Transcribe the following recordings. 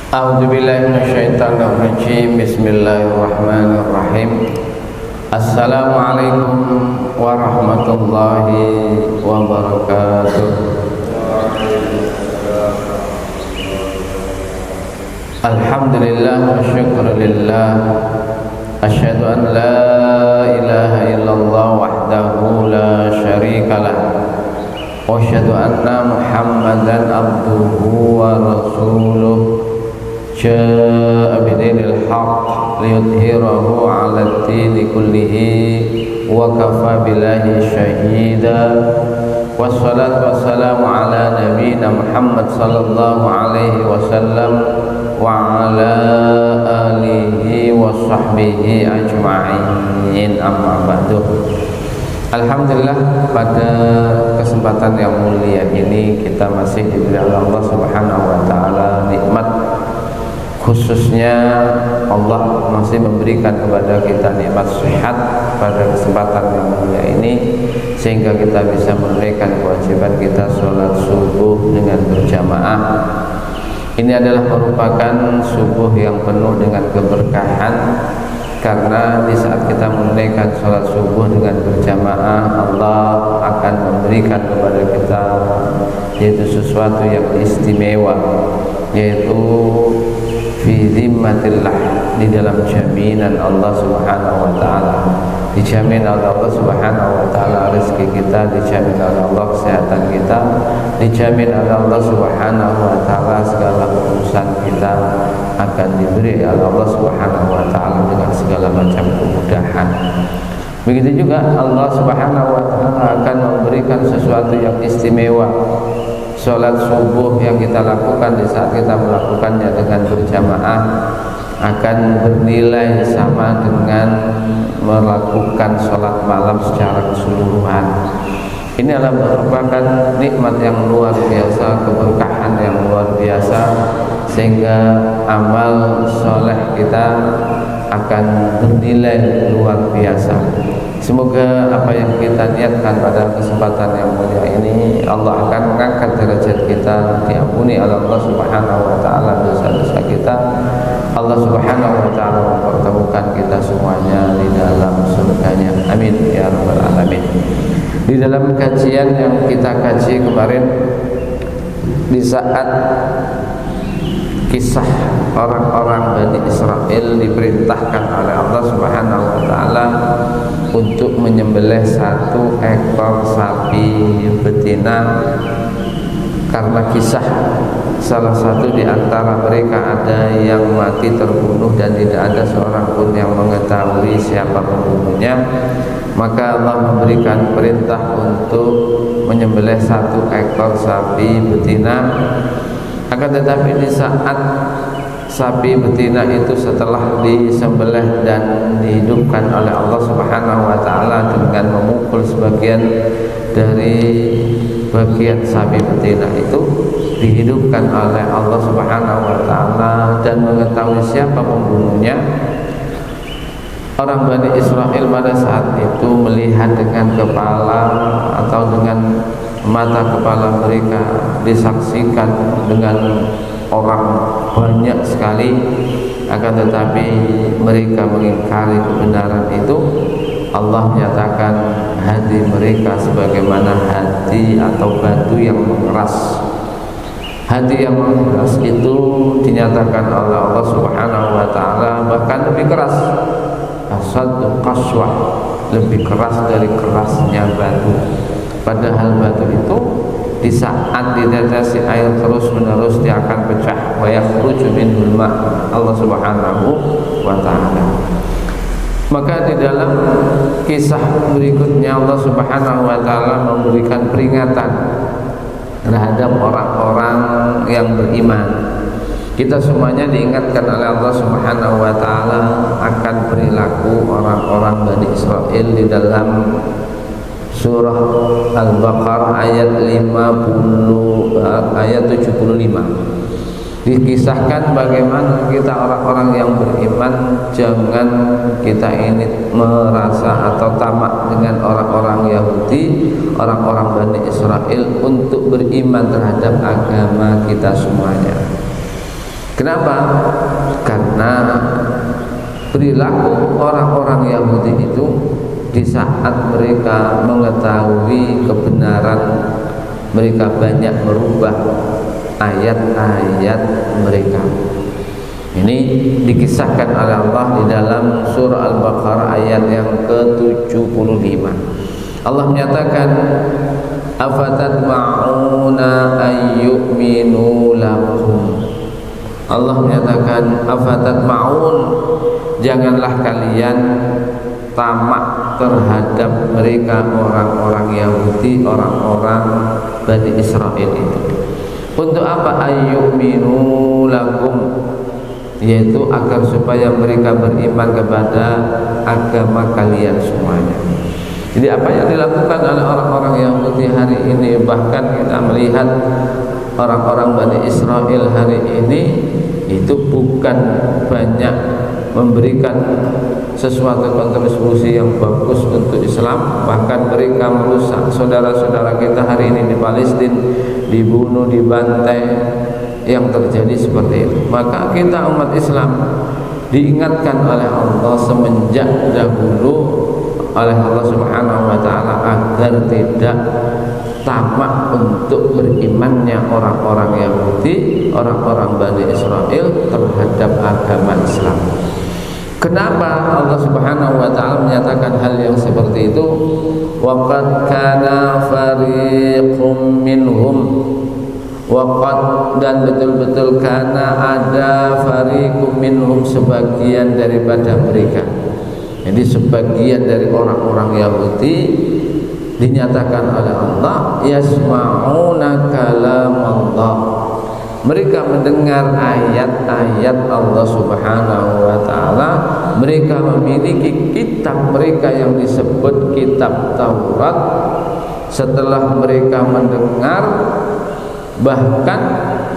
A'udzubillahi minasyaitonirrajim. Bismillahirrahmanirrahim. Assalamualaikum warahmatullahi wabarakatuh. Alhamdulillah wa syukrulillah. Asyhadu an la ilaha illallah wahdahu la syarikalah. Wa asyhadu anna Muhammadan abduhu wa rasuluh. Jaa bidinil haqq liyudhhirahu 'ala ad-dini kullihi wa kafa billahi shahida. Wassalatu wassalamu ala nabiyyina Muhammad sallallahu alaihi wasallam wa ala alihi wa sahbihi ajma'in, amma ba'du. Alhamdulillah, pada kesempatan yang mulia ini kita masih diberi Allah Subhanahu wa taala nikmat, khususnya Allah masih memberikan kepada kita nikmat sehat pada kesempatan yang mulia ini, sehingga kita bisa menunaikan kewajiban kita sholat subuh dengan berjamaah. Ini adalah merupakan subuh yang penuh dengan keberkahan, karena di saat kita menunaikan sholat subuh dengan berjamaah, Allah akan memberikan kepada kita yaitu sesuatu yang istimewa, yaitu fi zimmatillah, di dalam jaminan Allah Subhanahu wa taala. Dijamin oleh Allah Subhanahu wa taala rezeki kita, dijamin oleh Allah kesehatan kita, dijamin oleh Allah Subhanahu wa taala segala urusan kita akan diberi oleh Allah Subhanahu wa taala dengan segala macam kemudahan. Begitu juga Allah Subhanahu wa taala akan memberikan sesuatu yang istimewa. Sholat subuh yang kita lakukan di saat kita melakukannya dengan berjamaah akan bernilai sama dengan melakukan sholat malam secara keseluruhan. Ini adalah merupakan nikmat yang luar biasa, keberkahan yang luar biasa, sehingga amal soleh kita akan bernilai luar biasa. Semoga apa yang kita niatkan pada kesempatan yang mulia ini, Allah akan mengangkat derajat kita, diampuni oleh Allah Subhanahu wa taala dosa-dosa kita. Allah Subhanahu wa taala mempertemukan kita semuanya di dalam surganya. Amin ya rabbal alamin. Di dalam kajian yang kita kaji kemarin, di saat kisah orang-orang Bani Israel diperintahkan oleh Allah Subhanahu wa taala untuk menyembelih satu ekor sapi betina, karena kisah salah satu di antara mereka ada yang mati terbunuh dan tidak ada seorang pun yang mengetahui siapa pembunuhnya. Maka Allah memberikan perintah untuk menyembelih satu ekor sapi betina. Akan tetapi di saat sapi betina itu setelah disembelih dan dihidupkan oleh Allah Subhanahu wa taala dengan memukul sebagian dari bagian sapi betina itu, dihidupkan oleh Allah Subhanahu wa taala dan mengetahui siapa pembunuhnya, orang Bani Israel pada saat itu melihat dengan kepala atau dengan mata kepala mereka, disaksikan dengan orang banyak sekali, akan tetapi mereka mengingkari kebenaran itu. Allah menyatakan hati mereka sebagaimana hati atau batu yang mengeras. Hati yang mengeras itu dinyatakan oleh Allah Subhanahu wa taala bahkan lebih keras, asaddu qaswah, lebih keras dari kerasnya batu. Padahal batu itu di saat ditetesi air terus menerus dia akan pecah, wa yakhruju minhul ma', Allah Subhanahu wa taala. Maka di dalam kisah berikutnya Allah Subhanahu wa taala memberikan peringatan terhadap orang-orang yang beriman. Kita semuanya diingatkan oleh Allah Subhanahu wa taala akan perilaku orang-orang Bani Israel di dalam surah Al-Baqarah ayat 75. Dikisahkan bagaimana kita orang-orang yang beriman jangan kita ini merasa atau tamak dengan orang-orang Yahudi, orang-orang Bani Israel untuk beriman terhadap agama kita semuanya. Kenapa? Karena perilaku orang-orang Yahudi itu di saat mereka mengetahui kebenaran, mereka banyak merubah ayat-ayat mereka. Ini dikisahkan oleh Allah di dalam surah Al-Baqarah ayat yang ke-75. Allah menyatakan, afatatma'una ayyuminu lakum. Allah menyatakan, afatatma'un, janganlah kalian tamak terhadap mereka orang-orang Yahudi, orang-orang Bani Israel itu. Untuk apa? Ayyuminu lakum, yaitu agar supaya mereka beriman kepada agama kalian semuanya. Jadi apa yang dilakukan oleh orang-orang Yahudi hari ini, bahkan kita melihat orang-orang Bani Israel hari ini itu bukan banyak memberikan sesuatu kontribusi yang bagus untuk Islam, bahkan mereka merusak saudara-saudara kita hari ini di Palestina, dibunuh, dibantai, yang terjadi seperti itu. Maka kita umat Islam diingatkan oleh Allah semenjak dahulu oleh Allah Subhanahu wa taala agar tidak tamak untuk berimannya orang-orang Yahudi, orang-orang Bani Israel terhadap agama Islam. Kenapa Allah Subhanahu wa taala menyatakan hal yang seperti itu? Wa qad kana fariqum minhum, waqad, dan betul-betul karena ada fariqum minhum, sebagian daripada mereka. Jadi sebagian dari orang-orang Yahudi dinyatakan oleh Allah yasma'una kalam Allah, mereka mendengar ayat-ayat Allah Subhanahu wa taala, mereka memiliki kitab mereka yang disebut kitab Taurat. Setelah mereka mendengar, bahkan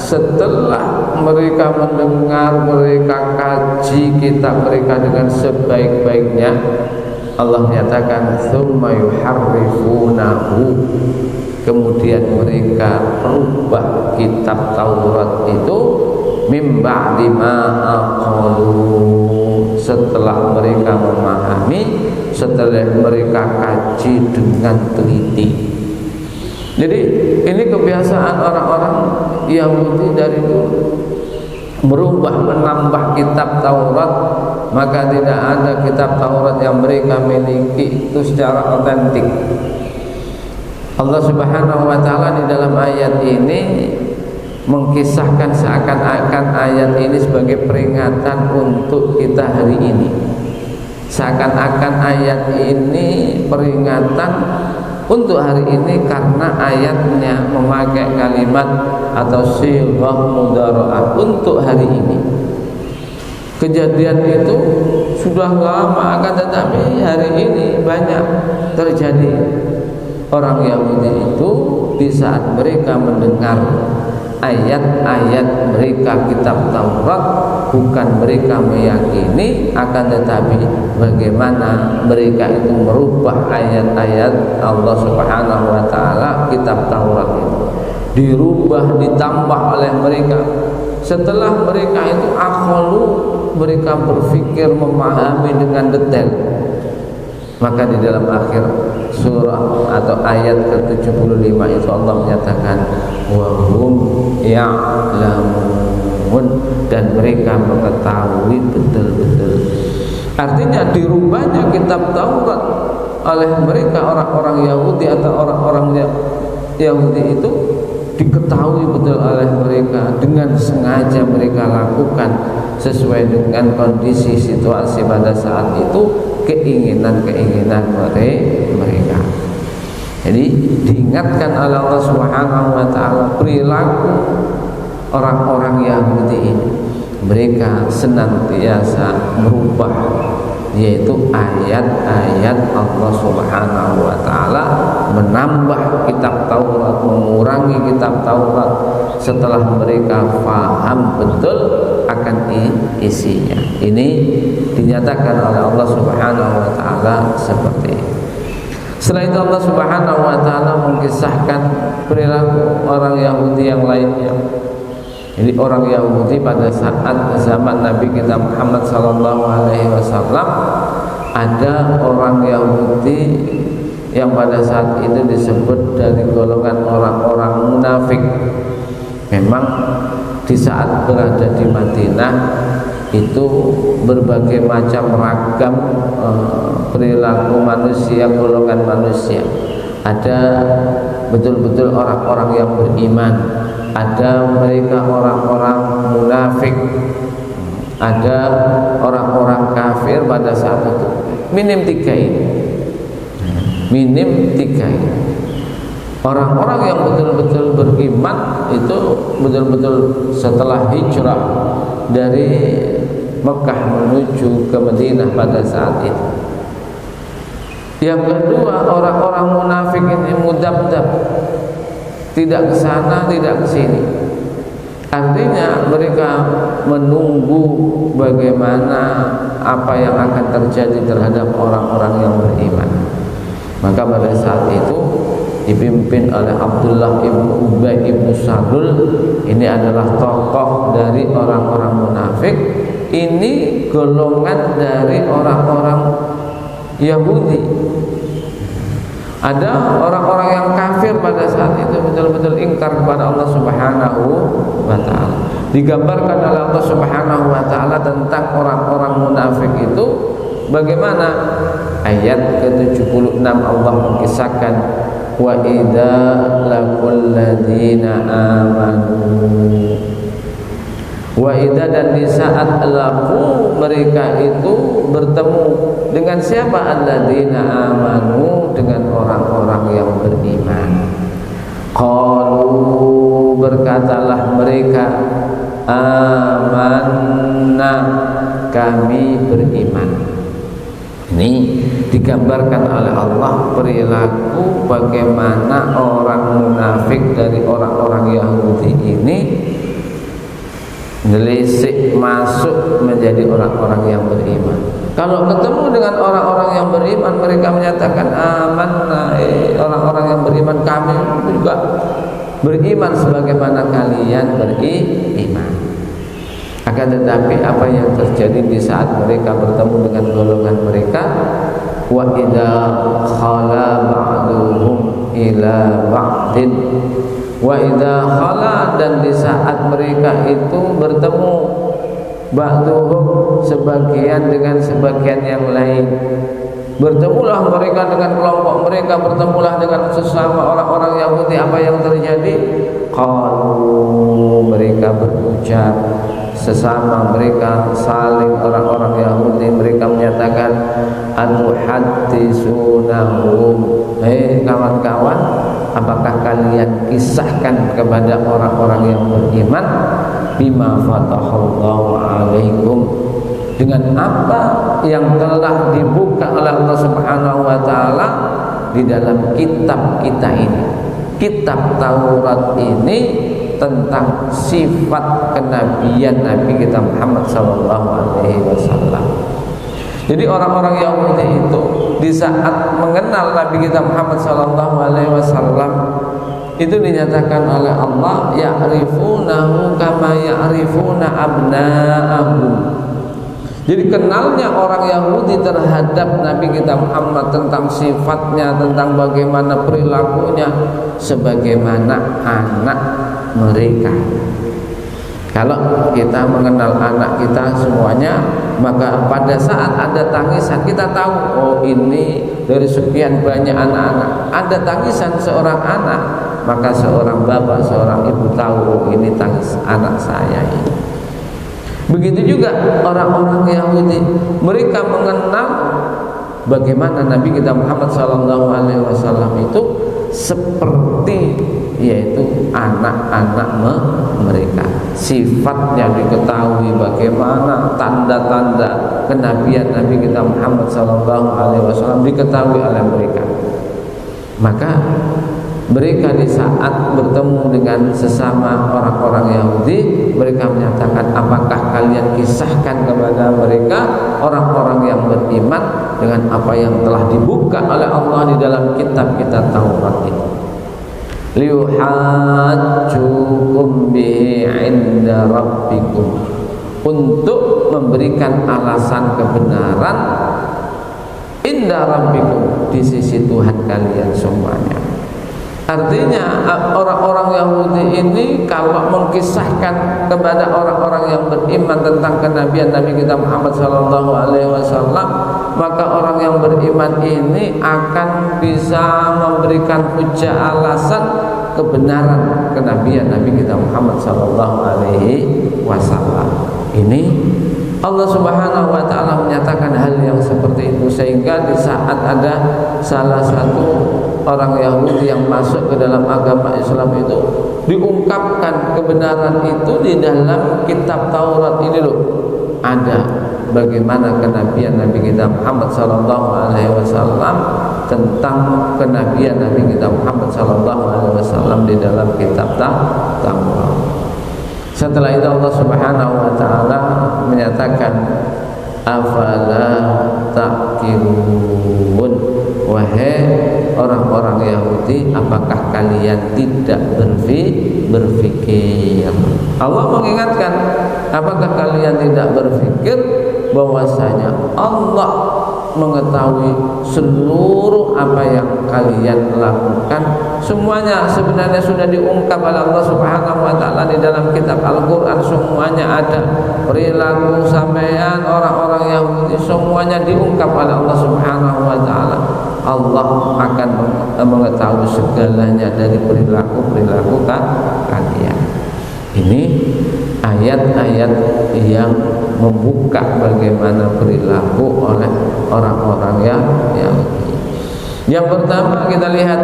setelah mereka mendengar, mereka kaji kitab mereka dengan sebaik-baiknya, Allah menyatakan tsumma yuharrifunahu, kemudian mereka rubah kitab Taurat itu mim ba'di ma aqalu, setelah mereka memahami, setelah mereka kaji dengan teliti. Jadi ini kebiasaan orang-orang Yahudi dari dulu, merubah, menambah kitab Taurat. Maka tidak ada kitab Taurat yang mereka miliki itu secara otentik. Allah Subhanahu wa taala di dalam ayat ini mengkisahkan seakan-akan ayat ini sebagai peringatan untuk kita hari ini. Seakan-akan ayat ini peringatan untuk hari ini karena ayatnya memakai kalimat atau sighah mudhara'ah untuk hari ini. Kejadian itu sudah lama, akan tetapi hari ini banyak terjadi. Orang Yahudi itu di saat mereka mendengar ayat-ayat mereka kitab Taurat, bukan mereka meyakini, akan tetapi bagaimana mereka itu merubah ayat-ayat Allah Subhanahu wa taala, kitab Taurat itu dirubah, ditambah oleh mereka. Setelah mereka itu akhalu, mereka berpikir, memahami dengan detail. Maka di dalam akhir surah atau ayat ke-75 itu Allah menyatakan wa hum ya'lamun, dan mereka mengetahui betul-betul. Artinya dirubahnya kitab Taurat oleh mereka orang-orang Yahudi atau orang-orang Yahudi itu diketahui betul oleh mereka, dengan sengaja mereka lakukan sesuai dengan kondisi situasi pada saat itu, keinginan-keinginan mereka. Jadi diingatkan oleh Allah Subhanahu wa taala perilaku orang-orang Yahudi ini, mereka senantiasa merubah, yaitu ayat-ayat Allah Subhanahu wa taala, menambah kitab Taurat, mengurangi kitab Taurat setelah mereka paham betul akan isinya. Ini dinyatakan oleh Allah Subhanahu wa taala seperti ini. Setelah itu Allah Subhanahu wa taala mengisahkan perilaku orang Yahudi yang lainnya. Jadi orang Yahudi pada saat zaman Nabi kita Muhammad sallallahu alaihi wasallam, ada orang Yahudi yang pada saat itu disebut dari golongan orang-orang munafik. Memang di saat berada di Madinah itu berbagai macam ragam perilaku manusia, golongan manusia. Ada betul-betul orang-orang yang beriman, ada mereka orang-orang munafik, ada orang-orang kafir pada saat itu. Minim tiga ini. Orang-orang yang betul-betul beriman itu betul-betul setelah hijrah dari Mekah menuju ke Madinah pada saat itu. Yang kedua, orang-orang munafik ini mudabdab, tidak ke sana, tidak ke sini. Artinya mereka menunggu bagaimana apa yang akan terjadi terhadap orang-orang yang beriman. Maka pada saat itu dipimpin oleh Abdullah ibnu Ubay ibnu Salul. Ini adalah tokoh dari orang-orang munafik. Ini golongan dari orang-orang Yahudi. Ada orang-orang yang kafir pada saat itu betul-betul ingkar kepada Allah Subhanahu wa ta'ala. Digambarkan oleh Allah Subhanahu wa ta'ala tentang orang-orang munafik itu bagaimana? Ayat ke-76 Allah mengisahkan, wa idza laqul ladzina amanu, wa idza, dan di saat laku mereka itu bertemu dengan siapa? Alladzina amanu, dengan orang-orang yang beriman. Qalu, berkatalah mereka, amanna, kami beriman. Ini digambarkan oleh Allah perilaku bagaimana orang munafik dari orang-orang Yahudi ini nelisik masuk menjadi orang-orang yang beriman. Kalau ketemu dengan orang-orang yang beriman, mereka menyatakan amanna, orang-orang yang beriman, kami juga beriman sebagaimana kalian beriman. Akan tetapi apa yang terjadi di saat mereka bertemu dengan golongan mereka, wa idza khala ba'duhum ila ba'din, wa idza khala, dan di saat mereka itu bertemu, ba'duhum, sebagian dengan sebagian yang lain, bertemulah mereka dengan kelompok mereka, bertemulah dengan sesama orang-orang Yahudi. Apa yang terjadi? Qalu, mereka berucap, sesama mereka saling orang-orang Yahudi, mereka menyatakan, atuhaddisunahum, kawan-kawan, apakah kalian kisahkan kepada orang-orang yang beriman bima fatahallahu alaikum, dengan apa yang telah dibuka oleh Allah Subhanahu wa taala di dalam kitab kita ini. Kitab Taurat ini tentang sifat kenabian Nabi kita Muhammad sallallahu alaihi wasallam. Jadi orang-orang Yahudi itu di saat mengenal Nabi kita Muhammad sallallahu alaihi wasallam itu dinyatakan oleh Allah, ya'rifunahu kama ya'rifuna abna'ahum. Jadi kenalnya orang Yahudi terhadap Nabi kita Muhammad, tentang sifatnya, tentang bagaimana perilakunya, sebagaimana anak mereka. Kalau kita mengenal anak kita semuanya, maka pada saat ada tangisan kita tahu, oh ini dari sekian banyak anak-anak ada tangisan seorang anak, maka seorang bapak, seorang ibu tahu, oh ini tangis anak saya ini. Begitu juga orang-orang Yahudi, mereka mengenal bagaimana Nabi kita Muhammad SAW itu seperti, yaitu anak-anak mereka. Sifatnya diketahui, bagaimana tanda-tanda kenabian Nabi kita Muhammad SAW diketahui oleh mereka. Maka mereka di saat bertemu dengan sesama orang-orang Yahudi, mereka menyatakan, apakah kalian kisahkan kepada mereka orang-orang yang beriman dengan apa yang telah dibuka oleh Allah di dalam kitab kita Taurat ini. liyuhajjukum bihi 'inda rabbikum, untuk memberikan alasan kebenaran inda rabbikum, di sisi Tuhan kalian semuanya. Artinya orang-orang Yahudi ini kalau mengkisahkan kepada orang-orang yang beriman tentang kenabian Nabi kita Muhammad SAW, maka orang yang beriman ini akan bisa memberikan hujah alasan kebenaran kenabian Nabi kita Muhammad SAW. Ini Allah Subhanahu wa taala menyatakan hal yang seperti itu, sehingga di saat ada salah satu orang Yahudi yang masuk ke dalam agama Islam itu, diungkapkan kebenaran itu di dalam kitab Taurat ini loh, ada bagaimana kenabian Nabi kita Muhammad SAW, tentang kenabian Nabi kita Muhammad SAW di dalam kitab Taurat. Setelah itu Allah Subhanahu wa taala menyatakan, afala ta'qilun, wahai orang-orang Yahudi, apakah kalian tidak berpikir? Allah mengingatkan, apakah kalian tidak berpikir bahwasanya Allah mengetahui seluruh apa yang kalian lakukan, semuanya sebenarnya sudah diungkap oleh Allah Subhanahu wa taala di dalam kitab Al-Qur'an. Semuanya ada, perilaku sampean orang-orang Yahudi semuanya diungkap oleh Allah Subhanahu wa taala. Allah akan mengetahui segalanya dari perilaku kalian. Ini ayat-ayat yang membuka bagaimana perilaku oleh orang-orang Yahudi. Yang pertama kita lihat,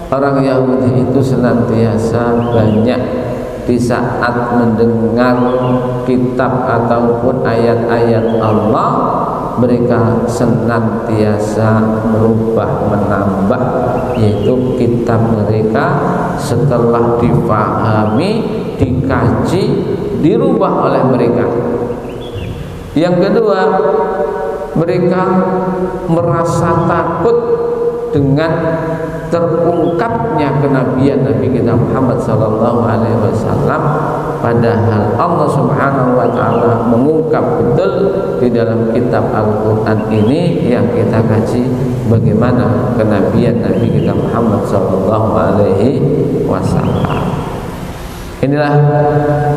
orang Yahudi itu senantiasa banyak di saat mendengar kitab ataupun ayat-ayat Allah, mereka senantiasa merubah, menambah, yaitu kitab mereka setelah difahami, dikaji, dirubah oleh mereka. Yang kedua, mereka merasa takut dengan terungkapnya kenabian Nabi kita Muhammad SAW, padahal Allah Subhanahu wa taala mengungkap betul di dalam kitab Al-Qur'an ini yang kita kaji bagaimana kenabian Nabi kita Muhammad SAW. Inilah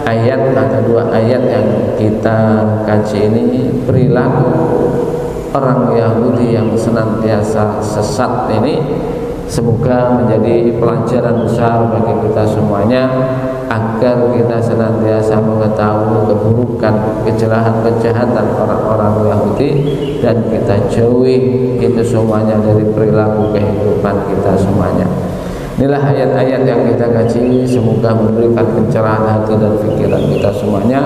ayat atau dua ayat yang kita kaji ini, perilaku orang Yahudi yang senantiasa sesat ini semoga menjadi pelajaran besar bagi kita semuanya, agar kita senantiasa mengetahui keburukan, kejahatan orang-orang Yahudi, dan kita jauhi itu semuanya dari perilaku kehidupan kita semuanya. Inilah ayat-ayat yang kita kaji, semoga memberikan pencerahan hati dan pikiran kita semuanya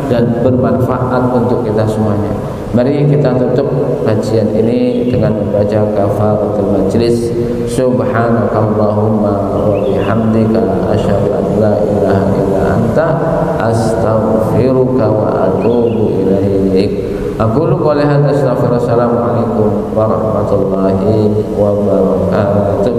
dan bermanfaat untuk kita semuanya. Mari kita tutup kajian ini dengan membaca kafaratul majlis. Subhanakallahumma wa bihamdika asyhadu an la ilaha illa anta astaghfiruka wa atubu ilaik. Aqulu qouli hadza, astaghfirullah. Assalamualaikum warahmatullahi wabarakatuh.